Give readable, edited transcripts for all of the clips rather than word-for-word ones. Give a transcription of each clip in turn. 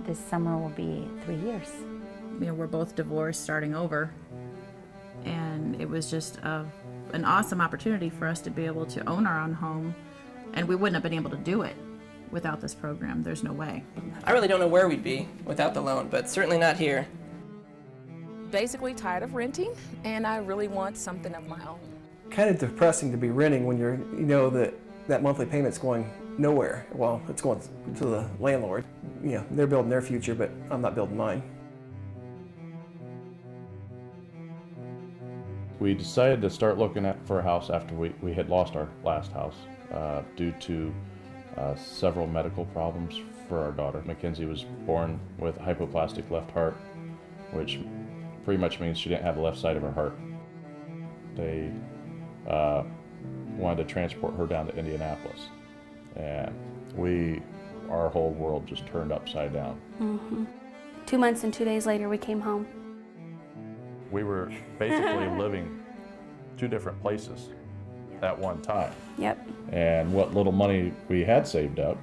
This summer will be 3 years. You know, we're both divorced, starting over, and it was just an awesome opportunity for us to be able to own our own home, and we wouldn't have been able to do it without this program. There's no way. I really don't know where we'd be without the loan, but certainly not here. Basically tired of renting, and I really want something of my own. Kind of depressing to be renting when you know that monthly payment's going nowhere. Well, it's going to the landlord. You know, they're building their future, but I'm not building mine. We decided to start looking for a house after we had lost our last house due to several medical problems for our daughter. Mackenzie was born with hypoplastic left heart, which pretty much means she didn't have the left side of her heart. They wanted to transport her down to Indianapolis, and our whole world just turned upside down. 2 months and 2 days later, we came home. We were basically living two different places at one time. Yep. And what little money we had saved up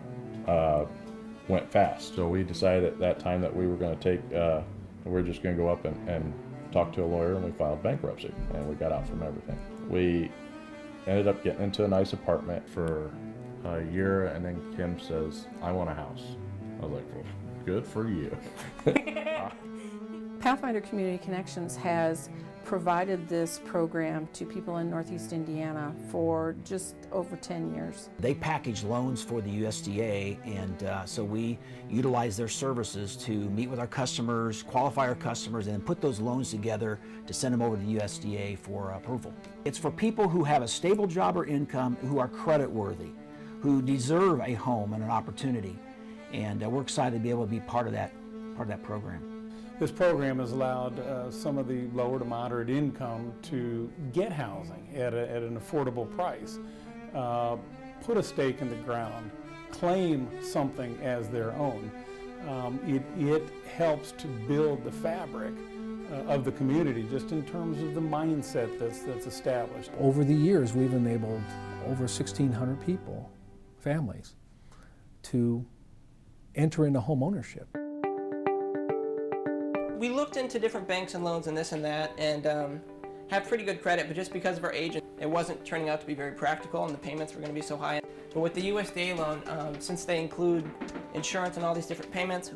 went fast. So we decided at that time that we were going to we're just going to go up and talk to a lawyer, and we filed bankruptcy, and we got out from everything. We ended up getting into a nice apartment for a year, and then Kim says, I want a house. I was like, well, good for you. Pathfinder Community Connections has provided this program to people in Northeast Indiana for just over 10 years. They package loans for the USDA, and so we utilize their services to meet with our customers, qualify our customers, and then put those loans together to send them over to the USDA for approval. It's for people who have a stable job or income, who are credit worthy, who deserve a home and an opportunity, and we're excited to be able to be part of that program. This program has allowed some of the lower to moderate income to get housing at an affordable price, put a stake in the ground, claim something as their own. It helps to build the fabric of the community, just in terms of the mindset that's established. Over the years, we've enabled over 1,600 people, families, to enter into home ownership. We looked into different banks and loans and this and that, and have pretty good credit, but just because of our age, it wasn't turning out to be very practical, and the payments were going to be so high. But with the USDA loan, since they include insurance and all these different payments,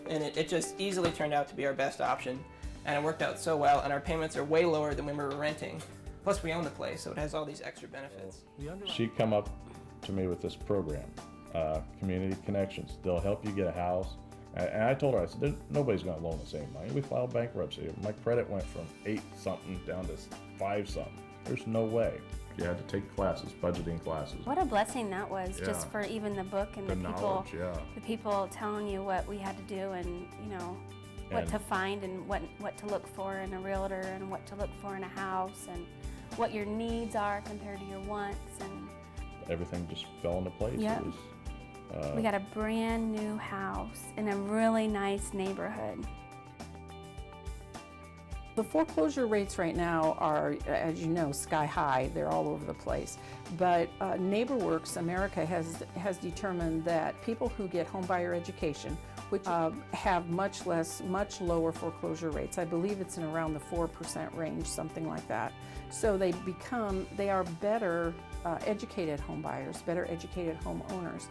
and it just easily turned out to be our best option, and it worked out so well, and our payments are way lower than when we were renting. Plus, we own the place, so it has all these extra benefits. She come up to me with this program, Community Connections. They'll help you get a house. And I told her, I said, nobody's going to loan the same money. We filed bankruptcy. My credit went from 8-something down to 5-something. There's no way. You had to take classes, budgeting classes. What a blessing that was, just for even the book and the people telling you what we had to do, and what to find and what to look for in a realtor, and what to look for in a house, and what your needs are compared to your wants, and everything just fell into place. Yep. We got a brand new house in a really nice neighborhood. The foreclosure rates right now are, as you know, sky high. They're all over the place. But NeighborWorks America has determined that people who get homebuyer education, which have much lower foreclosure rates. I believe it's in around the 4% range, something like that. So they are better educated homebuyers, better educated homeowners.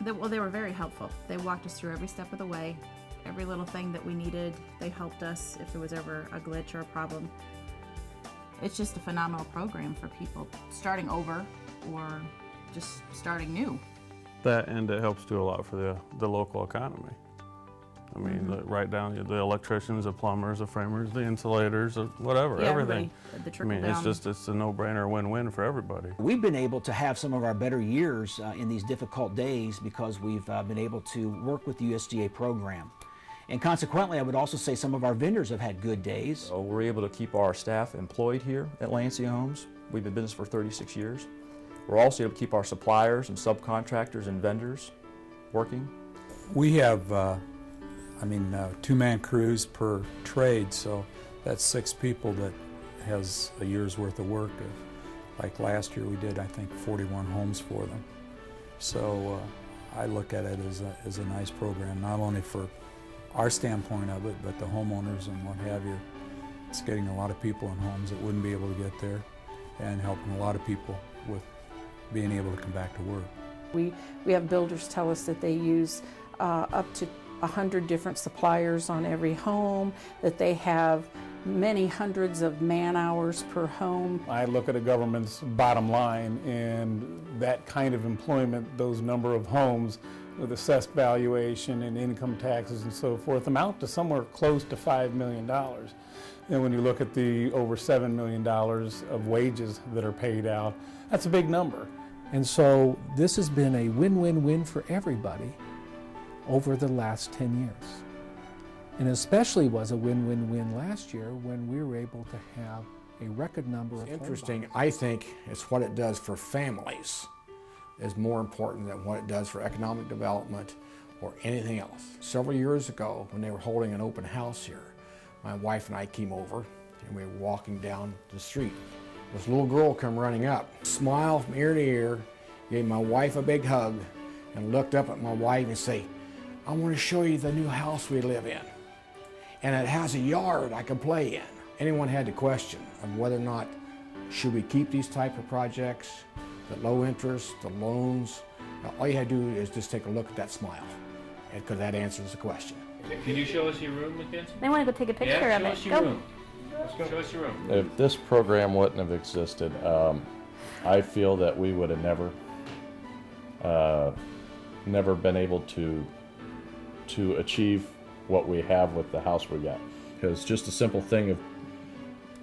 Well, they were very helpful. They walked us through every step of the way, every little thing that we needed. They helped us if there was ever a glitch or a problem. It's just a phenomenal program for people starting over or just starting new. That, and it helps do a lot for the local economy. I mean, right down the electricians, the plumbers, the framers, the insulators, whatever, everything. The I mean, it's a no-brainer, win-win for everybody. We've been able to have some of our better years in these difficult days because we've been able to work with the USDA program. And consequently, I would also say some of our vendors have had good days. So we're able to keep our staff employed here at Lancia Homes. We've been in business for 36 years. We're also able to keep our suppliers and subcontractors and vendors working. We have two-man crews per trade, so that's 6 people that has a year's worth of work. Like last year we did, I think, 41 homes for them. So I look at it as a nice program, not only for our standpoint of it, but the homeowners and what have you. It's getting a lot of people in homes that wouldn't be able to get there and helping a lot of people with being able to come back to work. We have builders tell us that they use up to 100 different suppliers on every home, that they have many hundreds of man-hours per home. I look at a government's bottom line, and that kind of employment, those number of homes with assessed valuation and income taxes and so forth, amount to somewhere close to $5 million. And when you look at the over $7 million of wages that are paid out, that's a big number. And so this has been a win-win-win for everybody over the last 10 years. And especially was a win-win-win last year when we were able to have a record number of Interesting, I think it's what it does for families is more important than what it does for economic development or anything else. Several years ago, when they were holding an open house here, my wife and I came over and we were walking down the street. This little girl come running up, smiled from ear to ear, gave my wife a big hug, and looked up at my wife and say, "I want to show you the new house we live in. And it has a yard I can play in." Anyone had the question of whether or not should we keep these type of projects, the low interest, the loans. All you had to do is just take a look at that smile, because that answers the question. Can you show us your room, Mackenzie? They want to go take a picture Yeah, of show it. us your room. Show us your room. If this program wouldn't have existed, I feel that we would have never been able to achieve what we have with the house we got. Because just a simple thing of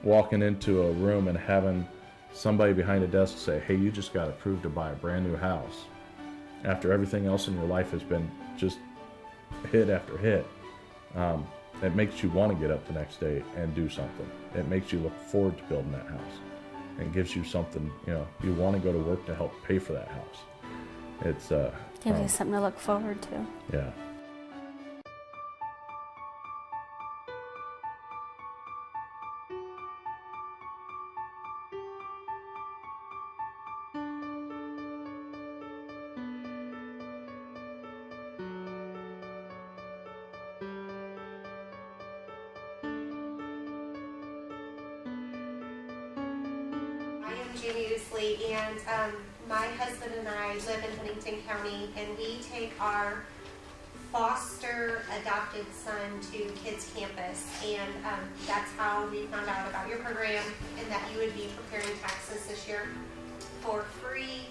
walking into a room and having somebody behind a desk say, "Hey, you just got approved to buy a brand new house," after everything else in your life has been just hit after hit, it makes you want to get up the next day and do something. It makes you look forward to building that house. It gives you something, you want to go to work to help pay for that house. It's Gives you something to look forward to. yeah. And my husband and I live in Huntington County, and we take our foster adopted son to Kids Campus, and that's how we found out about your program and that you would be preparing taxes this year for free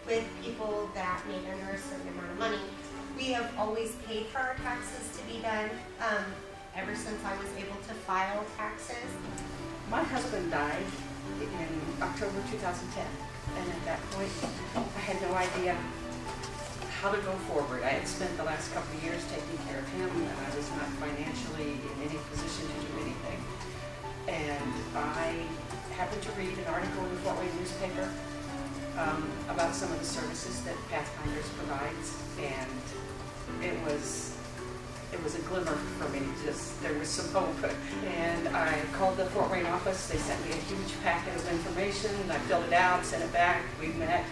with people that made under a certain amount of money. We have always paid for our taxes to be done ever since I was able to file taxes. My husband died in October 2010, and at that point I had no idea how to go forward. I had spent the last couple of years taking care of him, and I was not financially in any position to do anything. And I happened to read an article in the Fort Wayne newspaper about some of the services that Pathfinder provides, and it was a glimmer for me. Just there was some hope, and I called the Fort Wayne office. They sent me a huge packet of information. I filled it out, sent it back. We met,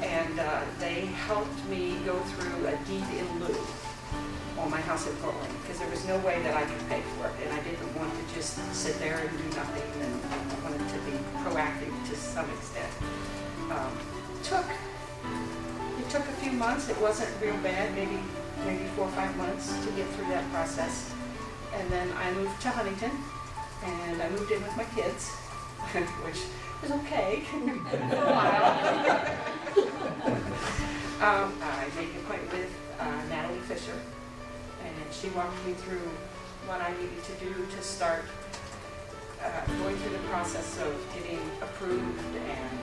and they helped me go through a deed in lieu on my house in Fort Wayne, because there was no way that I could pay for it, and I didn't want to just sit there and do nothing, and I wanted to be proactive to some extent. It took a few months. It wasn't real bad, maybe 4 or 5 months to get through that process. And then I moved to Huntington, and I moved in with my kids, which is okay for a while. I made an appointment with Natalie Fisher, and she walked me through what I needed to do to start going through the process of getting approved and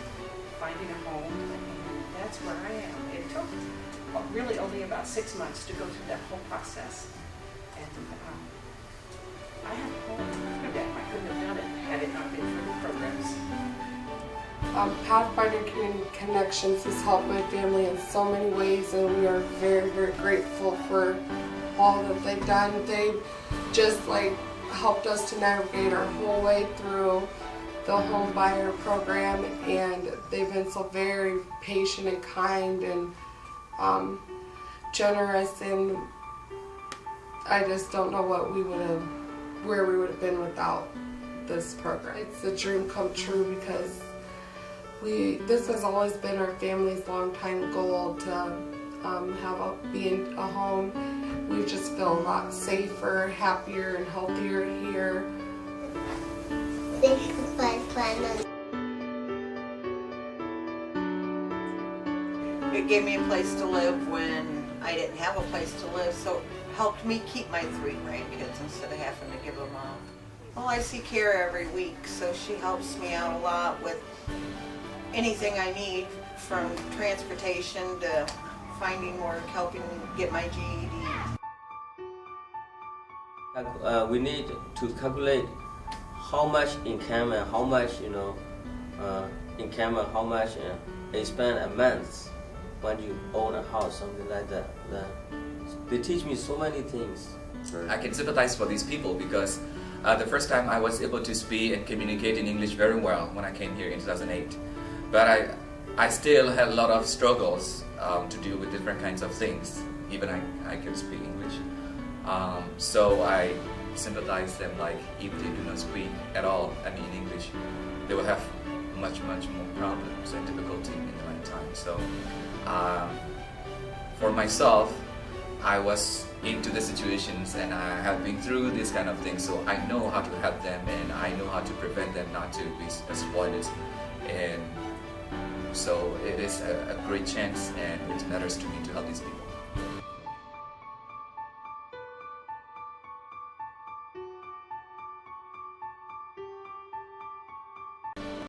finding a home, and that's where I am. It took really only about 6 months to go through that whole process, and I have a home. I couldn't have done it had it not been for the programs. Pathfinder Community Connections has helped my family in so many ways, and we are very, very grateful for all that they've done. They've just helped us to navigate our whole way through the home buyer program, and they've been so very patient and kind, and generous, and I just don't know what where we would have been without this program. It's a dream come true because this has always been our family's long-time goal to be in a home. We just feel a lot safer, happier, and healthier here. It gave me a place to live when I didn't have a place to live, so it helped me keep my 3 grandkids instead of having to give them up. Well, I see Kara every week, so she helps me out a lot with anything I need, from transportation to finding work, helping me get my GED. We need to calculate how much income and how much, income and how much they spend a month when you own a house, something like that. They teach me so many things. I can sympathize for these people because the first time I was able to speak and communicate in English very well when I came here in 2008. But I still had a lot of struggles to deal with different kinds of things, even I could speak English. So I sympathize them, like if they do not speak at all, English, they will have much more problems and difficulty in their lifetime. So for myself, I was into the situations and I have been through this kind of things, so I know how to help them and I know how to prevent them not to be exploited. And so it is a great chance, and it matters to me to help these people.